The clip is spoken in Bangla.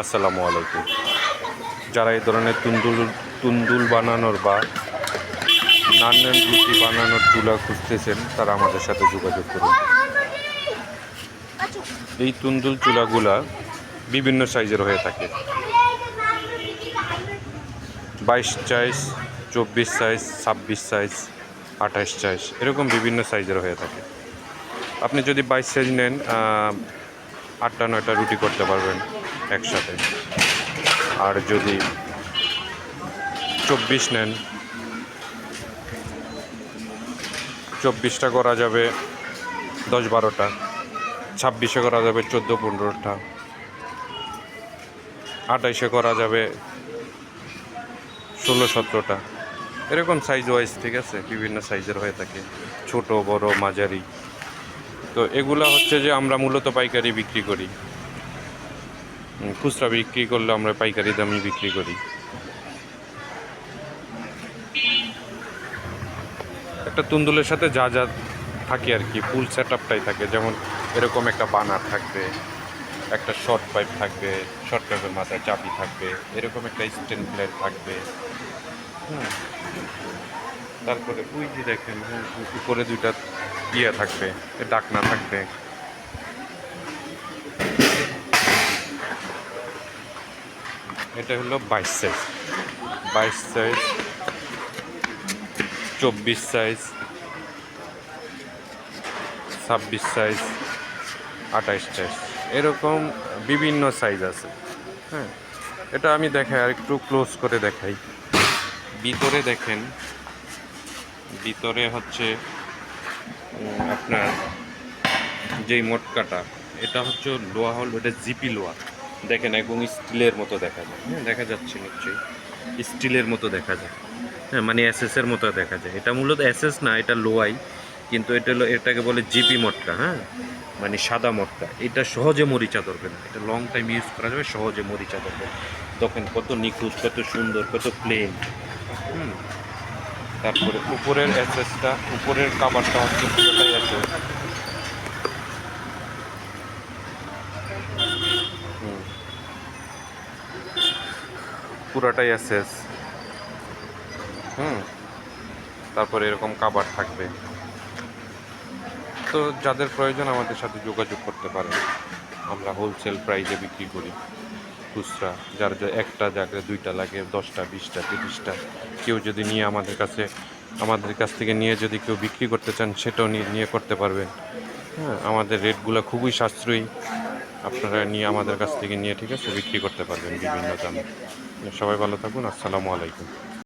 আসসালামু আলাইকুম। যারা এই ধরনের তুন্দুল বানানোর বা নানান রুটি বানানোর চুলা খুঁজতেছেন তারা আমাদের সাথে যোগাযোগ করুন। এই তুন্দুল চুলাগুলা বিভিন্ন সাইজের হয়ে থাকে, 22 সাইজ, 24 সাইজ, 26 সাইজ, 28 সাইজ, এরকম বিভিন্ন সাইজের হয়ে থাকে। আপনি যদি 22 সাইজ নেন, 8-9টা রুটি করতে পারবেন একসাথে। আর যদি 24 নেন, 24টা করা যাবে 10-12টা, 26-এ করা যাবে 14-15টা, 28-এ করা যাবে 16-17টা, এরকম সাইজ ওয়াইজ, ঠিক আছে, বিভিন্ন সাইজের হয়ে থাকে, ছোট বড় মাঝারি। তো এগুলা হচ্ছে যে আমরা মূলত পাইকারি বিক্রি করি, খুচরা বিক্রি করলে আমরা পাইকারি দামে বিক্রি করি। একটা তুন্দুলের সাথে যা যা থাকে আর কি, ফুল সেট আপটাই থাকে। যেমন এরকম একটা বানার থাকবে, একটা শর্ট পাইপ থাকবে, শর্ট পাইপের মাথায় চাবি থাকবে, এরকম একটা স্ট্যান্ড প্লেট থাকবে। তারপরে ওই যে দেখেন উপরে 2টা ইয়ে থাকবে, ডাকনা থাকবে। এটা হলো 22 size, 22 size, 24 size, 26 size, 28 size, এরকম বিভিন্ন সাইজ আছে। হ্যাঁ, এটা আমি দেখাই, আর একটু ক্লোজ করে দেখাই। ভিতরে দেখেন, ভিতরে হচ্ছে আপনার যেই মোটকাটা, এটা হচ্ছে লোহা, হল এটা জিপি লোহা। দেখেন একদম স্টিলের মতো দেখা যায়। হ্যাঁ, দেখা যাচ্ছে নিশ্চয়ই, স্টিলের মতো দেখা যায়। হ্যাঁ, মানে এসএসের মতো দেখা যায়। এটা মূলত এসএস না, এটা লোহাই, কিন্তু এটা হলো, এটাকে বলে জিপি মটকা। হ্যাঁ, মানে সাদা মটকা। এটা সহজে মরিচা ধরবে না, এটা লং টাইম ইউজ করা যাবে, সহজে মরিচা ধরবে না। দেখেন কত নিখুঁত, কত সুন্দর, কত প্লেন। তারপরে উপরের এসএসটা, উপরের কাভারটা হচ্ছে পুরোটাই এসএস। পুরাটাই এসএস। তারপরে এরকম কাভার থাকবে। তো যাদের প্রয়োজন আমাদের সাথে যোগাযোগ করতে পারেন। আমরা হোলসেল প্রাইসে বিক্রি করি, খুচরা যার একটা জায়গায় 2টা লাগে, 10টা, 20টা, 30টা। কেউ যদি নিয়ে আমাদের কাছ থেকে নিয়ে যদি কেউ বিক্রি করতে চান, সেটাও নিয়ে করতে পারবেন। হ্যাঁ, আমাদের রেটগুলো খুবই সাশ্রয়ী। আপনারা নিয়ে আমাদের কাছ থেকে নিয়ে, ঠিক আছে, বিক্রি করতে পারবেন বিভিন্ন দামে। সবাই ভালো থাকুন। আসসালামু আলাইকুম।